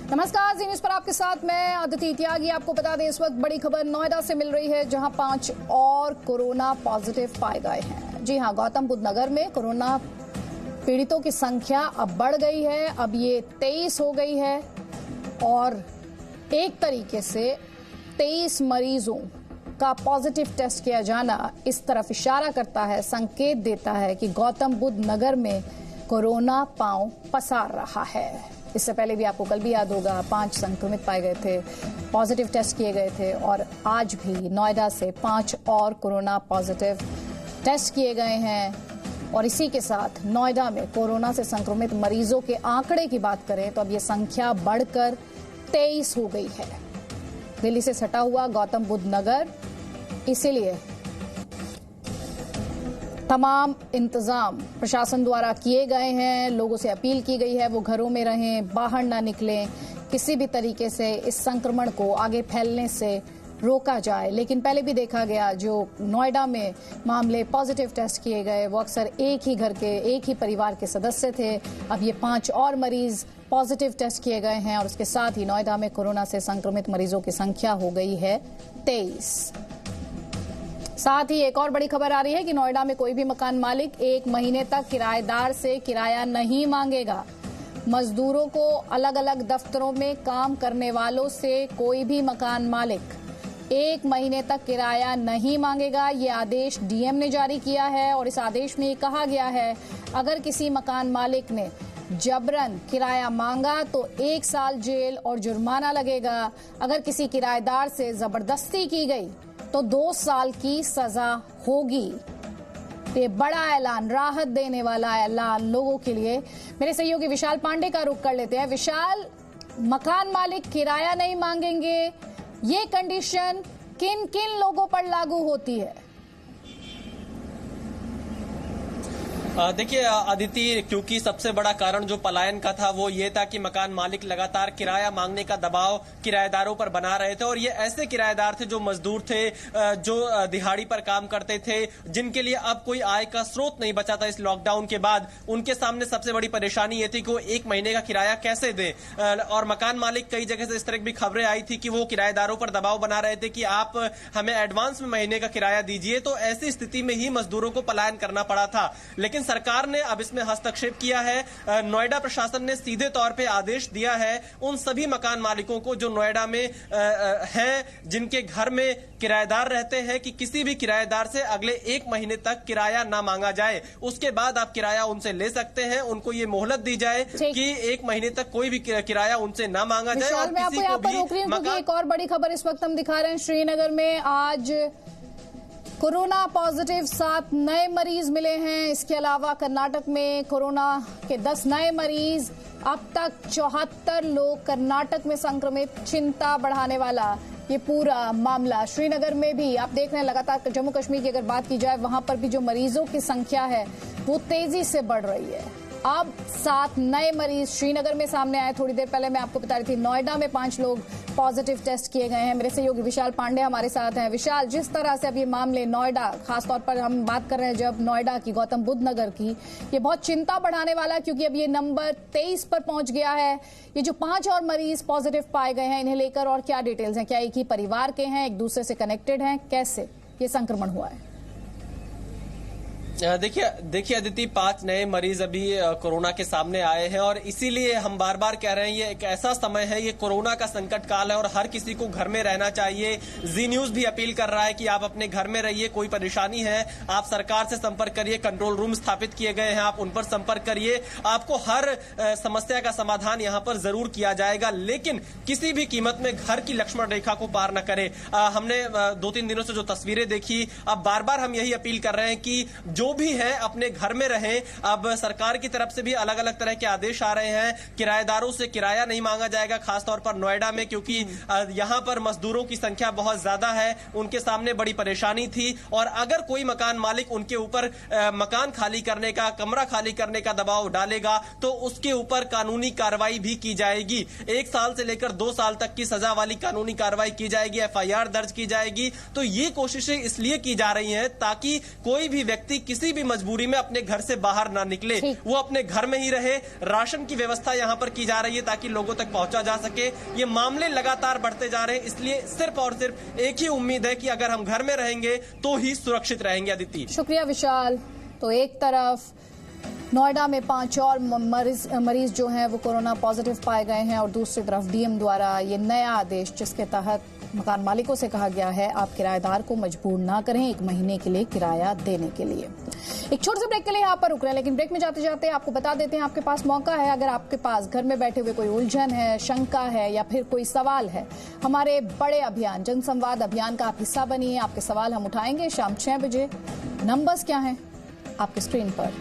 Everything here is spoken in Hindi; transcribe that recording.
नमस्कार, जी न्यूज पर आपके साथ मैं अदिति त्यागी। आपको बता दें इस वक्त बड़ी खबर नोएडा से मिल रही है, जहां 5 और कोरोना पॉजिटिव पाए गए हैं। जी हां, गौतम बुद्ध नगर में कोरोना पीड़ितों की संख्या अब बढ़ गई है। अब ये 23 हो गई है और एक तरीके से 23 मरीजों का पॉजिटिव टेस्ट किया जाना इस तरफ इशारा करता है, संकेत देता है कि गौतम बुद्ध नगर में कोरोना पांव पसार रहा है। इससे पहले भी आपको कल भी याद होगा 5 संक्रमित पाए गए थे, पॉजिटिव टेस्ट किए गए थे और आज भी नोएडा से 5 और कोरोना पॉजिटिव टेस्ट किए गए हैं। और इसी के साथ नोएडा में कोरोना से संक्रमित मरीजों के आंकड़े की बात करें तो अब ये संख्या बढ़कर 23 हो गई है। दिल्ली से सटा हुआ गौतम बुद्ध नगर, इसीलिए तमाम इंतजाम प्रशासन द्वारा किए गए हैं। लोगों से अपील की गई है वो घरों में रहें, बाहर ना निकलें, किसी भी तरीके से इस संक्रमण को आगे फैलने से रोका जाए। लेकिन पहले भी देखा गया, जो नोएडा में मामले पॉजिटिव टेस्ट किए गए वो अक्सर एक ही घर के, एक ही परिवार के सदस्य थे। अब ये 5 और मरीज पॉजिटिव टेस्ट किए गए हैं और उसके साथ ही नोएडा में कोरोना से संक्रमित मरीजों की संख्या हो गई है 23। साथ ही एक और बड़ी खबर आ रही है कि नोएडा में कोई भी मकान मालिक 1 महीने तक किराएदार से किराया नहीं मांगेगा। मजदूरों को अलग अलग दफ्तरों में काम करने वालों से कोई भी मकान मालिक 1 महीने तक किराया नहीं मांगेगा। ये आदेश डीएम ने जारी किया है और इस आदेश में ये कहा गया है, अगर किसी मकान मालिक ने जबरन किराया मांगा तो 1 साल जेल और जुर्माना लगेगा। अगर किसी किराएदार से जबरदस्ती की गई तो 2 साल की सजा होगी। ये बड़ा ऐलान, राहत देने वाला ऐलान लोगों के लिए। मेरे सहयोगी विशाल पांडे का रुख कर लेते हैं। विशाल, मकान मालिक किराया नहीं मांगेंगे, ये कंडीशन किन किन लोगों पर लागू होती है? देखिए अदिति, क्योंकि सबसे बड़ा कारण जो पलायन का था वो ये था कि मकान मालिक लगातार किराया मांगने का दबाव किराएदारों पर बना रहे थे और ये ऐसे किराएदार थे जो मजदूर थे, जो दिहाड़ी पर काम करते थे, जिनके लिए अब कोई आय का स्रोत नहीं बचा था इस लॉकडाउन के बाद। उनके सामने सबसे बड़ी परेशानी ये थी कि वो 1 महीने का किराया कैसे दें। और मकान मालिक कई जगह से इस तरह की भी खबरें आई थी कि वो किराएदारों पर दबाव बना रहे थे कि आप हमें एडवांस में महीने का किराया दीजिए। तो ऐसी स्थिति में ही मजदूरों को पलायन करना पड़ा था। लेकिन सरकार ने अब इसमें हस्तक्षेप किया है। नोएडा प्रशासन ने सीधे तौर पे आदेश दिया है उन सभी मकान मालिकों को जो नोएडा में हैं, जिनके घर में किराएदार रहते हैं, कि किसी भी किराएदार से अगले 1 महीने तक किराया ना मांगा जाए। उसके बाद आप किराया उनसे ले सकते हैं। उनको ये मोहलत दी जाए कि 1 महीने तक कोई भी किराया उनसे ना मांगा जाए। और मैं आपको यहाँ पर रोक रही हूँ क्योंकि एक और बड़ी खबर इस वक्त हम दिखा रहे हैं। श्रीनगर में आज कोरोना पॉजिटिव 7 नए मरीज मिले हैं। इसके अलावा कर्नाटक में कोरोना के 10 नए मरीज। अब तक 74 लोग कर्नाटक में संक्रमित। चिंता बढ़ाने वाला ये पूरा मामला श्रीनगर में भी आप देख रहे हैं। लगातार जम्मू कश्मीर की अगर बात की जाए, वहां पर भी जो मरीजों की संख्या है वो तेजी से बढ़ रही है। अब 7 नए मरीज श्रीनगर में सामने आए। थोड़ी देर पहले मैं आपको बता रही थी नोएडा में 5 लोग पॉजिटिव टेस्ट किए गए हैं। मेरे सहयोगी विशाल पांडे हमारे साथ हैं। विशाल, जिस तरह से अब ये मामले नोएडा, खासतौर पर हम बात कर रहे हैं जब नोएडा की, गौतम बुद्ध नगर की, ये बहुत चिंता बढ़ाने वाला, क्योंकि अब ये नंबर 23 पर पहुंच गया है। ये जो 5 और मरीज पॉजिटिव पाए गए हैं, इन्हें लेकर और क्या डिटेल्स हैं? क्या एक ही परिवार के हैं, एक दूसरे से कनेक्टेड हैं? कैसे ये संक्रमण हुआ है? देखिए अदिति, 5 नए मरीज अभी कोरोना के सामने आए हैं और इसीलिए हम बार बार कह रहे हैं ये एक ऐसा समय है, ये कोरोना का संकट काल है और हर किसी को घर में रहना चाहिए। जी न्यूज भी अपील कर रहा है कि आप अपने घर में रहिए। कोई परेशानी है आप सरकार से संपर्क करिए, कंट्रोल रूम स्थापित किए गए हैं, आप उन पर संपर्क करिए। आपको हर समस्या का समाधान यहाँ पर जरूर किया जाएगा, लेकिन किसी भी कीमत में घर की लक्ष्मण रेखा को पार न करें। हमने 2-3 दिनों से जो तस्वीरें देखी, अब बार बार हम यही अपील कर रहे हैं कि जो भी है अपने घर में रहें। अब सरकार की तरफ से भी अलग अलग तरह के आदेश आ रहे हैं। किराएदारों से किराया नहीं मांगा जाएगा, खासतौर पर नोएडा में, क्योंकि यहां पर मजदूरों की संख्या बहुत ज्यादा है, उनके सामने बड़ी परेशानी थी। और अगर कोई मकान मालिक उनके ऊपर मकान खाली करने का, कमरा खाली करने का दबाव डालेगा तो उसके ऊपर कानूनी कार्रवाई भी की जाएगी। 1 साल से लेकर 2 साल तक की सजा वाली कानूनी कार्रवाई की जाएगी, FIR दर्ज की जाएगी। तो ये कोशिशें इसलिए की जा रही हैं ताकि कोई भी व्यक्ति किसी भी मजबूरी में अपने घर से बाहर ना निकले, वो अपने घर में ही रहे। राशन की व्यवस्था यहाँ पर की जा रही है ताकि लोगों तक पहुंचा जा सके। ये मामले लगातार बढ़ते जा रहे हैं, इसलिए सिर्फ और सिर्फ एक ही उम्मीद है कि अगर हम घर में रहेंगे तो ही सुरक्षित रहेंगे। अदिति, शुक्रिया विशाल। तो एक तरफ नोएडा में 5 और मरीज जो हैं वो कोरोना पॉजिटिव पाए गए हैं और दूसरी तरफ डीएम द्वारा ये नया आदेश जिसके तहत मकान मालिकों से कहा गया है आप किराएदार को मजबूर ना करें 1 महीने के लिए किराया देने के लिए। एक छोटे से ब्रेक के लिए यहाँ पर रुक रहे हैं, लेकिन ब्रेक में जाते जाते आपको बता देते हैं आपके पास मौका है, अगर आपके पास घर में बैठे हुए कोई उलझन है, शंका है या फिर कोई सवाल है, हमारे बड़े अभियान जनसंवाद अभियान का आप हिस्सा बनिए। आपके सवाल हम उठाएंगे शाम 6 बजे। नंबर्स क्या हैं आपके स्क्रीन पर।